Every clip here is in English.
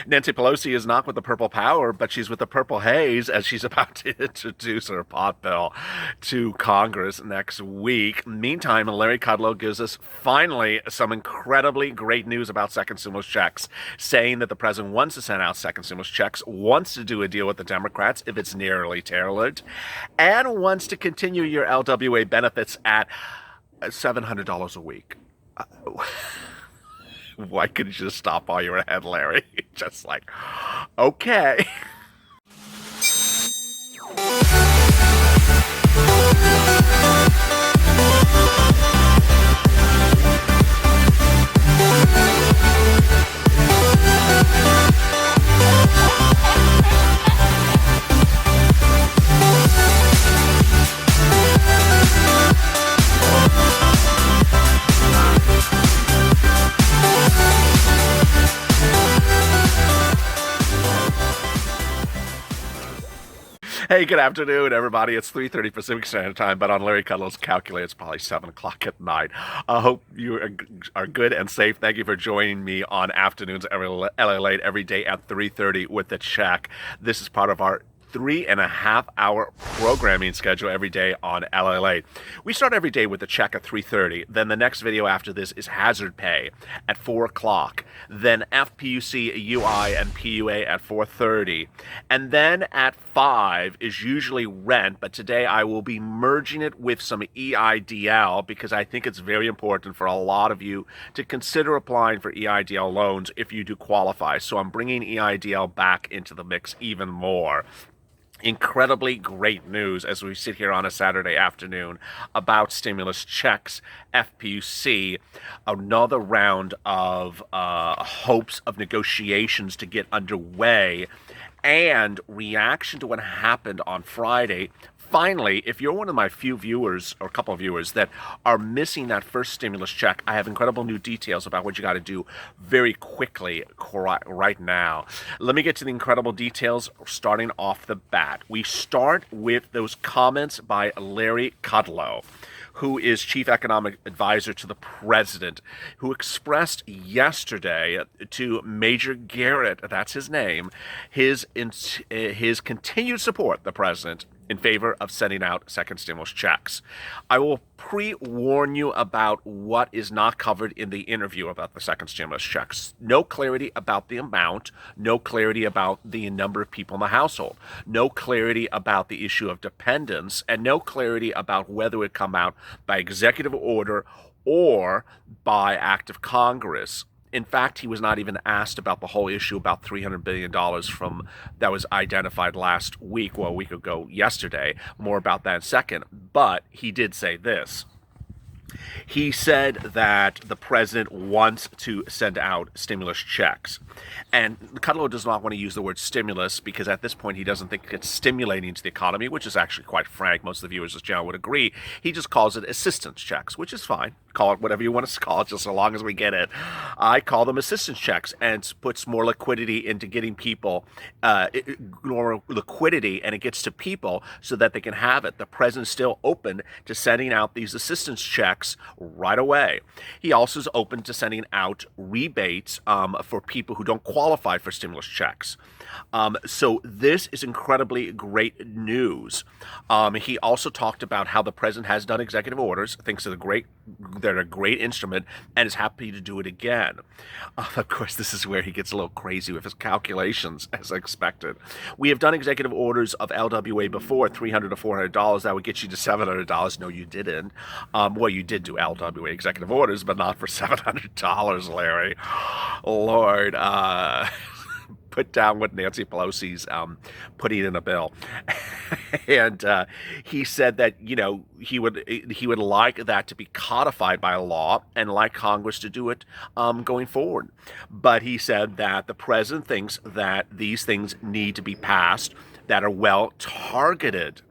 Nancy Pelosi is not with the purple power, but she's with the purple haze as she's about to introduce her pot bill to Congress next week. Meantime, Larry Kudlow gives us finally some incredibly great news about second stimulus checks, saying that the president wants to send out second stimulus checks, wants to do a deal with the Democrats if it's nearly tailored, and wants to continue your LWA benefits at $700 a week. Why couldn't you just stop while you were ahead, Larry? Just like, okay. Hey, good afternoon, everybody. It's 3:30 Pacific Standard Time, but on Larry Kudlow's calculator, it's probably 7 o'clock at night. I hope you are good and safe. Thank you for joining me on afternoons LALATE every day at 3:30 with the check. This is part of our 3.5 hour programming schedule every day on LALATE. We start every day with the check at 3:30. Then the next video after this is hazard pay at 4 o'clock. Then FPUC, UI, and PUA at 4:30. And then at 5 is usually rent, but today I will be merging it with some EIDL because I think it's very important for a lot of you to consider applying for EIDL loans if you do qualify. So I'm bringing EIDL back into the mix even more. Incredibly great news as we sit here on a Saturday afternoon about stimulus checks, FPUC, another round of hopes of negotiations to get underway, and reaction to what happened on Friday. Finally, if you're one of my few viewers, or a couple of viewers, that are missing that first stimulus check, I have incredible new details about what you got to do very quickly right now. Let me get to the incredible details starting off the bat. We start with those comments by Larry Kudlow, who is Chief Economic Advisor to the President, who expressed yesterday to Major Garrett, that's his name, his continued support, the President, in favor of sending out second stimulus checks. I will pre-warn you about what is not covered in the interview about the second stimulus checks. No clarity about the amount, no clarity about the number of people in the household, no clarity about the issue of dependence, and no clarity about whether it would come out by executive order or by act of Congress. In fact, he was not even asked about the whole issue about $300 billion from that was identified last week, well, a week ago yesterday. More about that in a second. But he did say this. He said that the president wants to send out stimulus checks. And Kudlow does not want to use the word stimulus because at this point he doesn't think it's stimulating to the economy, which is actually quite frank. Most of the viewers of this channel would agree. He just calls it assistance checks, which is fine. Call it whatever you want to call it, just so long as we get it. I call them assistance checks, and puts more liquidity into getting people, more liquidity, and it gets to people so that they can have it. The president's still open to sending out these assistance checks right away. He also is open to sending out rebates for people who don't qualify for stimulus checks. So this is incredibly great news. He also talked about how the president has done executive orders, thinks they're a great instrument, and is happy to do it again. Of course, this is where he gets a little crazy with his calculations, as expected. We have done executive orders of LWA before, $300 to $400. That would get you to $700. No, you didn't. Well, you did do LWA executive orders, but not for $700, Larry. Lord, put down what Nancy Pelosi's putting in a bill. And he said that, he would like that to be codified by law and like Congress to do it going forward. But he said that the president thinks that these things need to be passed that are well targeted,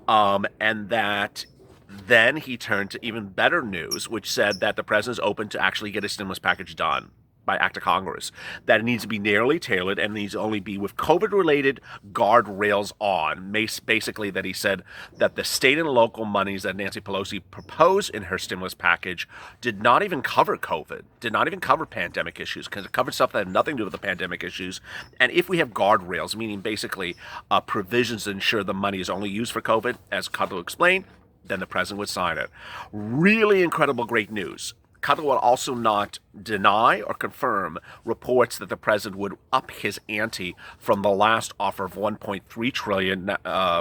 and that then he turned to even better news, which said that the president is open to actually get a stimulus package done by act of Congress, that it needs to be narrowly tailored and needs to only be with COVID-related guardrails on. Basically, that he said that the state and local monies that Nancy Pelosi proposed in her stimulus package did not even cover COVID, did not even cover pandemic issues, because it covered stuff that had nothing to do with the pandemic issues. And if we have guardrails, meaning basically provisions to ensure the money is only used for COVID, as Kudlow explained, then the president would sign it. Really incredible, great news. Kudlow will also not deny or confirm reports that the president would up his ante from the last offer of $1.3 trillion,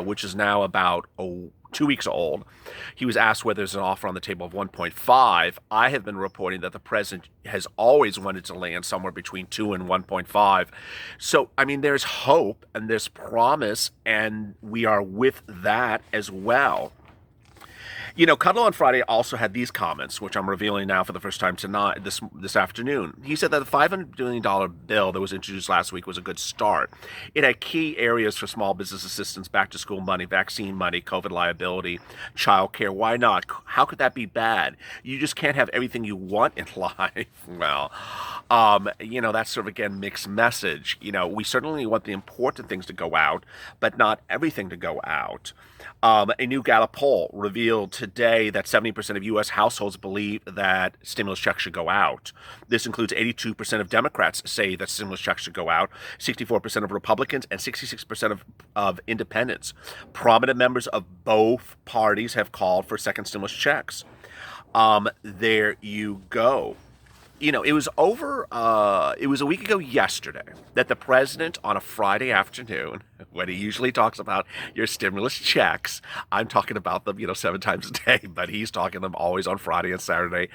which is now about 2 weeks old. He was asked whether there's an offer on the table of 1.5. I have been reporting that the president has always wanted to land somewhere between 2 and 1.5. So, I mean, there's hope and there's promise, and we are with that as well. You know, Kudlow on Friday also had these comments, which I'm revealing now for the first time tonight, this afternoon. He said that the $500 billion bill that was introduced last week was a good start. It had key areas for small business assistance, back-to-school money, vaccine money, COVID liability, child care. Why not? How could that be bad? You just can't have everything you want in life. Well, you know, that's sort of, again, mixed message. You know, we certainly want the important things to go out, but not everything to go out. A new Gallup poll revealed today that 70% of U.S. households believe that stimulus checks should go out. This includes 82% of Democrats say that stimulus checks should go out, 64% of Republicans, and 66% of independents. Prominent members of both parties have called for second stimulus checks. There you go. You know, it was a week ago yesterday that the president on a Friday afternoon, when he usually talks about your stimulus checks, I'm talking about them, 7 times a day, but he's talking them always on Friday and Saturday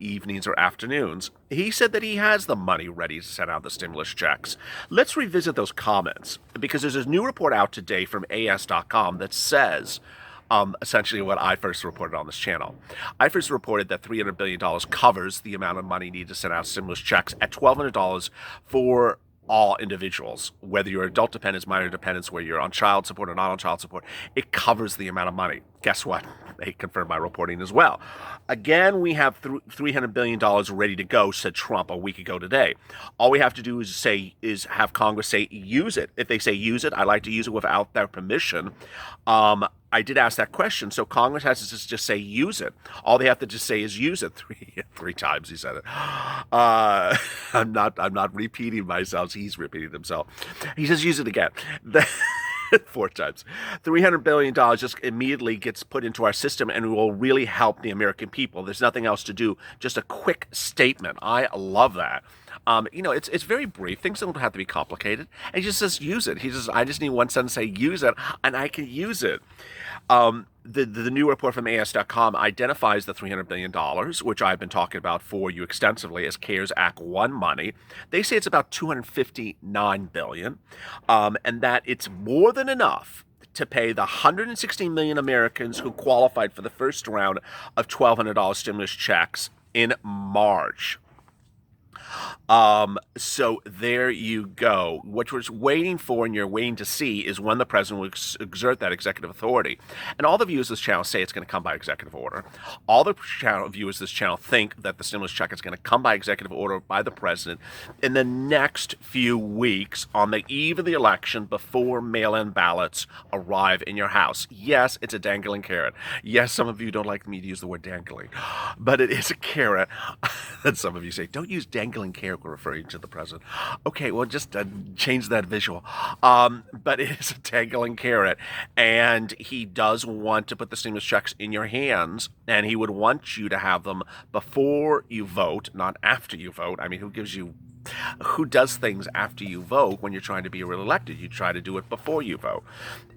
evenings or afternoons. He said that he has the money ready to send out the stimulus checks. Let's revisit those comments, because there's a new report out today from AS.com that says essentially what I first reported on this channel. I first reported that $300 billion covers the amount of money needed to send out stimulus checks at $1,200 for all individuals, whether you're adult dependents, minor dependents, where you're on child support or not on child support. It covers the amount of money. Guess what? They confirmed my reporting as well. Again, we have $300 billion ready to go, said Trump a week ago today. All we have to do is have Congress say, use it. If they say use it, I like to use it without their permission. I did ask that question, so Congress has to just say use it. All they have to just say is use it. Three times he said it. I'm not repeating myself. He's repeating himself. He says use it again. 4 times. $300 billion just immediately gets put into our system and will really help the American people. There's nothing else to do. Just a quick statement. I love that. It's very brief. Things don't have to be complicated. And he just says use it. He says, I just need one sentence to say use it, and I can use it. The new report from AS.com identifies the $300 billion, which I've been talking about for you extensively, as CARES Act 1 money. They say it's about $259 billion, and that it's more than enough to pay the 116 million Americans who qualified for the first round of $1,200 stimulus checks in March. So there you go. What we're waiting for and you're waiting to see is when the president will exert that executive authority. And all the viewers of this channel say it's going to come by executive order. All the viewers of this channel think that the stimulus check is going to come by executive order by the president in the next few weeks on the eve of the election before mail-in ballots arrive in your house. Yes, it's a dangling carrot. Yes, some of you don't like me to use the word dangling, but it is a carrot. And some of you say, don't use dangling carrot referring to the president. Okay, well, just change that visual. But it is a dangling carrot, and he does want to put the stimulus checks in your hands, and he would want you to have them before you vote, not after you vote. I mean, who does things after you vote when you're trying to be reelected? You try to do it before you vote.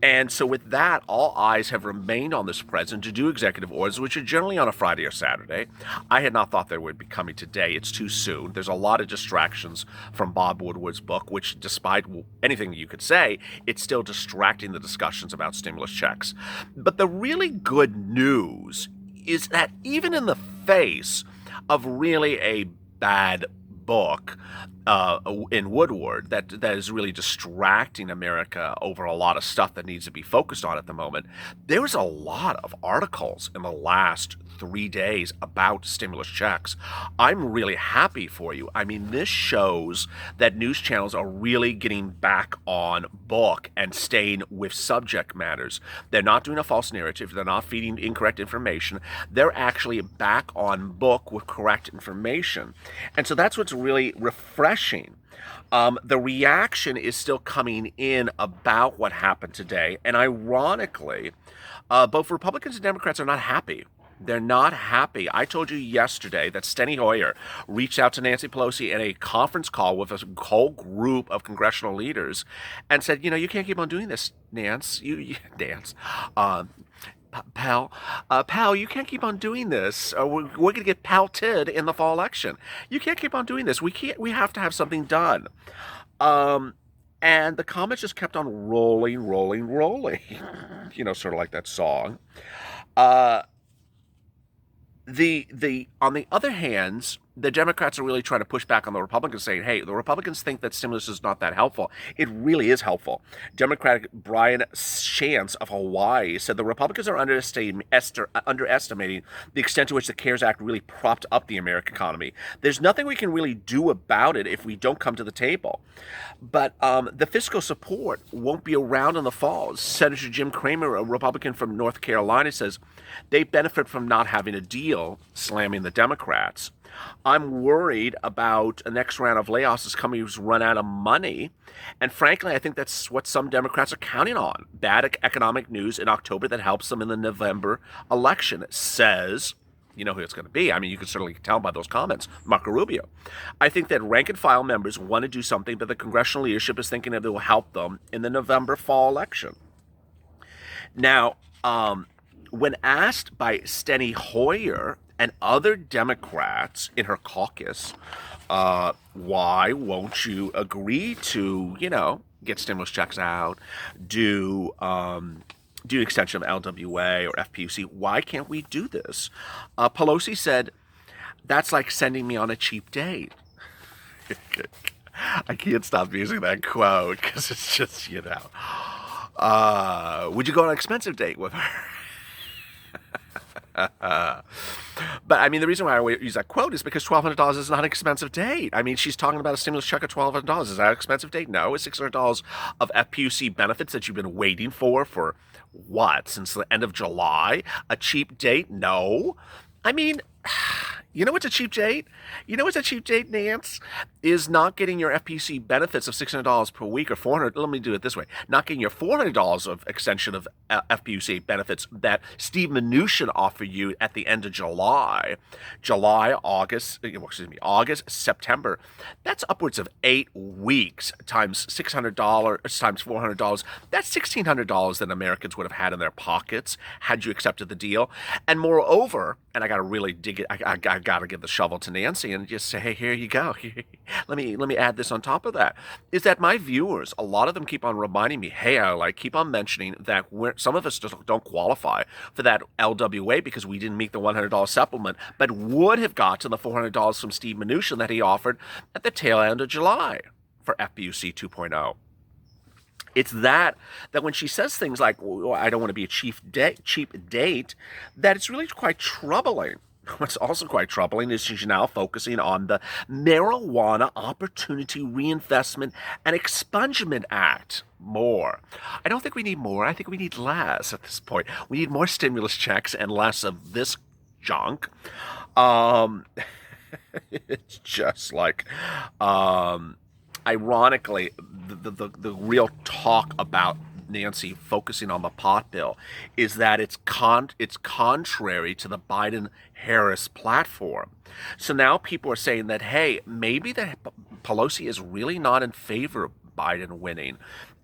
And so with that, all eyes have remained on this president to do executive orders, which are generally on a Friday or Saturday. I had not thought they would be coming today. It's too soon. There's a lot of distractions from Bob Woodward's book, which, despite anything you could say, it's still distracting the discussions about stimulus checks. But the really good news is that even in the face of really a bad book, in Woodward that is really distracting America over a lot of stuff that needs to be focused on at the moment. There was a lot of articles in the last 3 days about stimulus checks. I'm really happy for you. I mean, this shows that news channels are really getting back on book and staying with subject matters. They're not doing a false narrative. They're not feeding incorrect information. They're actually back on book with correct information. And so that's what's really refreshing. The reaction is still coming in about what happened today. And ironically, both Republicans and Democrats are not happy. They're not happy. I told you yesterday that Steny Hoyer reached out to Nancy Pelosi in a conference call with a whole group of congressional leaders and said, you can't keep on doing this, Nance. Nance. Pal, you can't keep on doing this. We're going to get pelted in the fall election. You can't keep on doing this. We have to have something done. And the comments just kept on rolling, sort of like that song. On the other hand, the Democrats are really trying to push back on the Republicans, saying, hey, the Republicans think that stimulus is not that helpful. It really is helpful. Democratic Brian Chance of Hawaii said the Republicans are underestimating the extent to which the CARES Act really propped up the American economy. There's nothing we can really do about it if we don't come to the table. But the fiscal support won't be around in the fall. Senator Jim Cramer, a Republican from North Carolina, says they benefit from not having a deal, slamming the Democrats. I'm worried about a next round of layoffs as companies run out of money. And frankly, I think that's what some Democrats are counting on. Bad economic news in October that helps them in the November election, says, you know who it's going to be. I mean, you can certainly tell by those comments, Marco Rubio. I think that rank and file members want to do something, but the congressional leadership is thinking that it will help them in the November fall election. Now, when asked by Steny Hoyer and other Democrats in her caucus, why won't you agree to, get stimulus checks out, do extension of LWA or FPUC? Why can't we do this? Pelosi said, that's like sending me on a cheap date. I can't stop using that quote because it's just, would you go on an expensive date with her? But I mean, the reason why I use that quote is because $1,200 is not an expensive date. I mean, she's talking about a stimulus check of $1,200. Is that an expensive date? No. It's $600 of FPUC benefits that you've been waiting for what? Since the end of July? A cheap date? No. I mean, what's a cheap date? What's a cheap date, Nance? Is not getting your FPC benefits of $600 per week or $400. Let me do it this way. Not getting your $400 of extension of FPUC benefits that Steve Mnuchin offered you at the end of July. August, September. That's upwards of 8 weeks times $600 times $400. That's $1,600 that Americans would have had in their pockets had you accepted the deal. And moreover, and I got to really dig it, I got to give the shovel to Nancy and just say, hey, here you go. Let me add this on top of that, is that my viewers, a lot of them keep on reminding me, hey, I keep on mentioning that some of us just don't qualify for that LWA because we didn't meet the $100 supplement, but would have gotten the $400 from Steve Mnuchin that he offered at the tail end of July for FPUC 2.0. It's that when she says things like, I don't want to be a cheap date, that it's really quite troubling. What's also quite troubling is she's now focusing on the Marijuana Opportunity Reinvestment and Expungement Act more. I don't think we need more. I think we need less at this point. We need more stimulus checks and less of this junk. It's just like, ironically, the real talk about Nancy focusing on the pot bill is that it's contrary to the Biden-Harris platform. So now people are saying that, hey, maybe that Pelosi is really not in favor of Biden winning.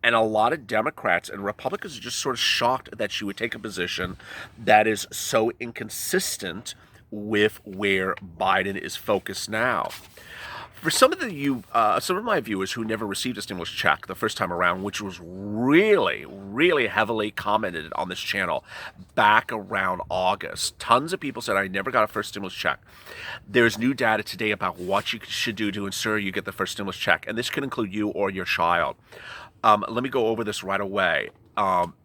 And a lot of Democrats and Republicans are just sort of shocked that she would take a position that is so inconsistent with where Biden is focused now. For some of my viewers who never received a stimulus check the first time around, which was really, really heavily commented on this channel back around August, tons of people said I never got a first stimulus check. There's new data today about what you should do to ensure you get the first stimulus check, and this can include you or your child. Let me go over this right away.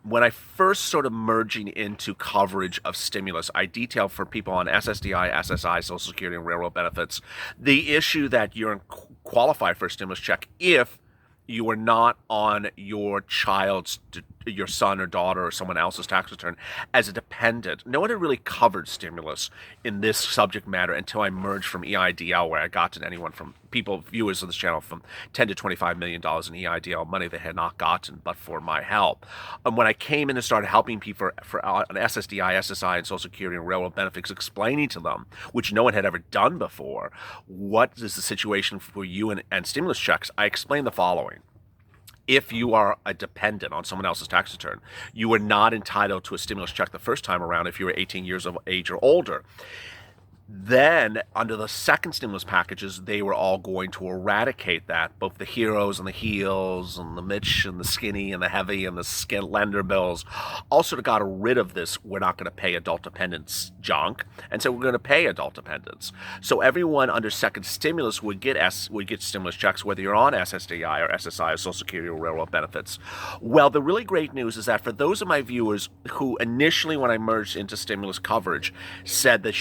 When I first started merging into coverage of stimulus, I detailed for people on SSDI, SSI, Social Security, and railroad benefits the issue that you're qualified for a stimulus check if you are not on your son or daughter or someone else's tax return as a dependent. No one had really covered stimulus in this subject matter until I merged from EIDL, where I got to anyone from viewers of this channel, from $10 to $25 million in EIDL money they had not gotten but for my help. And when I came in and started helping people for an SSDI, SSI, and Social Security and railroad benefits, explaining to them, which no one had ever done before, what is the situation for you and stimulus checks, I explained the following. If you are a dependent on someone else's tax return, you are not entitled to a stimulus check the first time around if you were 18 years of age or older. Then, under the second stimulus packages, they were all going to eradicate that. Both the heroes and the heels and the Mitch and the skinny and the heavy and the skin lender bills all sort of got rid of this "we're not going to pay adult dependents" junk, and so we're going to pay adult dependents. So everyone under second stimulus would get stimulus checks, whether you're on SSDI or SSI or Social Security or railroad benefits. Well, the really great news is that for those of my viewers who initially, when I merged into stimulus coverage, said that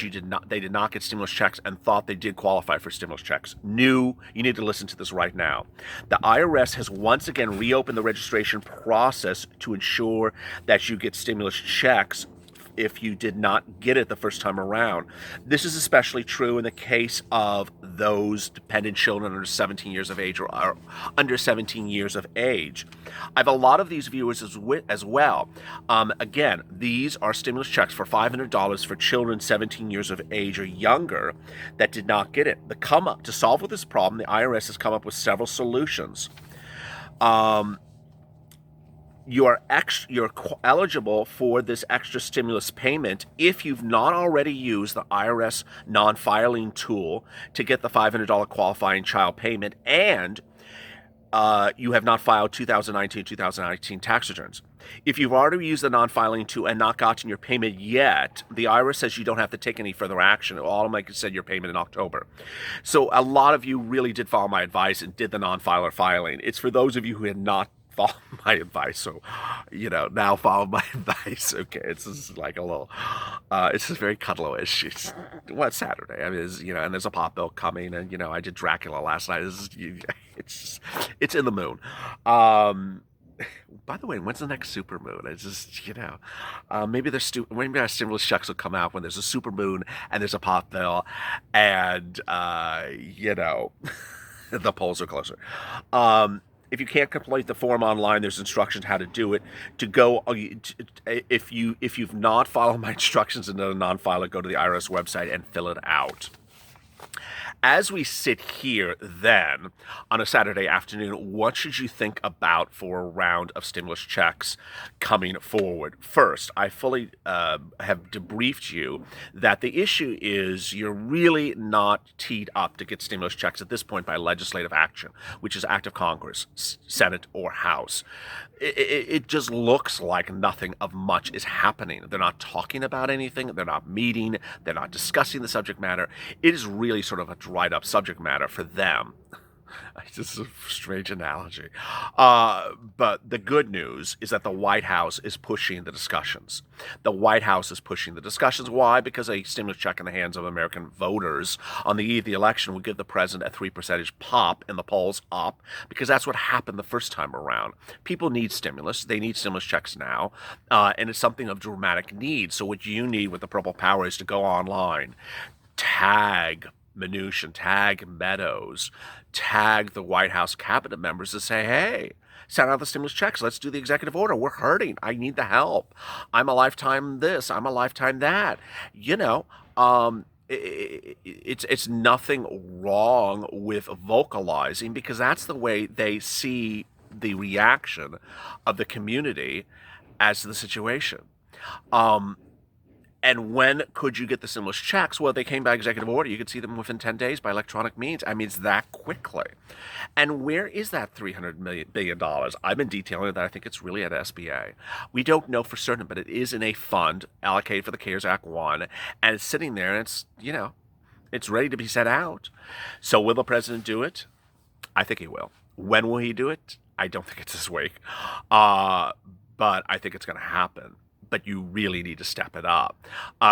they did not get stimulus checks and thought they did qualify for stimulus checks, you need to listen to this right now. The IRS has once again reopened the registration process to ensure that you get stimulus checks if you did not get it the first time around. This is especially true in the case of those dependent children under 17 years of age or are under 17 years of age. I have a lot of these viewers as well. Again, these are stimulus checks for $500 for children 17 years of age or younger that did not get it. To solve with this problem, the IRS has come up with several solutions. You're eligible for this extra stimulus payment if you've not already used the IRS non-filing tool to get the $500 qualifying child payment, and you have not filed 2019 tax returns. If you've already used the non-filing tool and not gotten your payment yet, the IRS says you don't have to take any further action. It will automatically send your payment in October. So a lot of you really did follow my advice and did the non-filer filing. It's for those of you who had not follow my advice, so now follow my advice. Okay, it's just like a little it's just very KUDLOW-ish. It's Saturday, I mean, and there's a pop bill coming, and I did Dracula last night. It's in the moon. By the way, when's the next super moon? It's just, maybe our stimulus checks will come out when there's a super moon and there's a pop bill, and the polls are closer. If you can't complete the form online, there's instructions how to do it. If you've not followed my instructions in the non-filer, go to the IRS website and fill it out. As we sit here then on a Saturday afternoon, what should you think about for a round of stimulus checks coming forward? First, I fully have debriefed you that the issue is you're really not teed up to get stimulus checks at this point by legislative action, which is act of Congress, Senate, or House. It just looks like nothing of much is happening. They're not talking about anything. They're not meeting. They're not discussing the subject matter. It is really sort of a dried up subject matter for them. It's just a strange analogy. But the good news is that the White House is pushing the discussions. The White House is pushing the discussions. Why? Because a stimulus check in the hands of American voters on the eve of the election would give the president a 3% pop in the polls up, because that's what happened the first time around. People need stimulus. They need stimulus checks now, and it's something of dramatic need. So what you need with the Purple Power is to go online, tag Mnuchin, tag Meadows, tag the White House cabinet members to say, hey, send out the stimulus checks. Let's do the executive order. We're hurting. I need the help. I'm a lifetime this. I'm a lifetime that. It's nothing wrong with vocalizing, because that's the way they see the reaction of the community as to the situation. And when could you get the stimulus checks? Well, they came by executive order. You could see them within 10 days by electronic means. I mean, it's that quickly. And where is that $300 billion? I've been detailing that I think it's really at SBA. We don't know for certain, but it is in a fund allocated for the CARES Act 1, and it's sitting there, and it's, it's ready to be set out. So will the president do it? I think he will. When will he do it? I don't think it's this week. But I think it's going to happen. But you really need to step it up.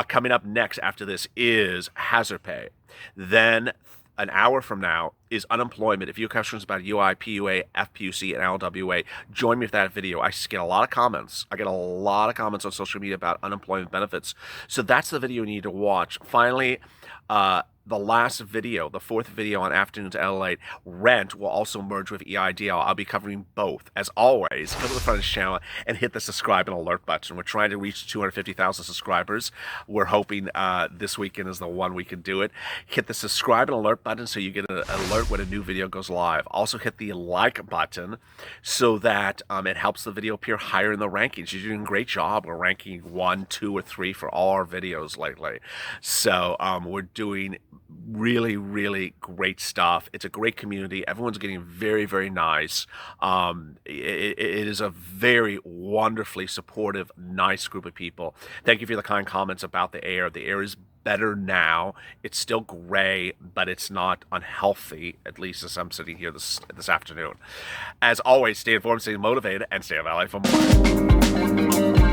Coming up next after this is hazard pay. Then an hour from now is unemployment. If you have questions about UI, PUA, FPUC, and LWA, join me for that video. I get a lot of comments. I get a lot of comments on social media about unemployment benefits. So that's the video you need to watch. Finally, the last video, the fourth video on Afternoons at LALATE, rent will also merge with EIDL. I'll be covering both. As always, come to the front of the channel and hit the subscribe and alert button. We're trying to reach 250,000 subscribers. We're hoping this weekend is the one we can do it. Hit the subscribe and alert button so you get an alert when a new video goes live. Also hit the like button so that it helps the video appear higher in the rankings. You're doing a great job. We're ranking 1, 2, or 3 for all our videos lately. So we're doing really, really great stuff. It's a great community. Everyone's getting very, very nice. It is a very wonderfully supportive, nice group of people. Thank you for the kind comments about the air. The air is better now. It's still gray, but it's not unhealthy, at least as I'm sitting here this afternoon. As always, stay informed, stay motivated, and stay on LA for more.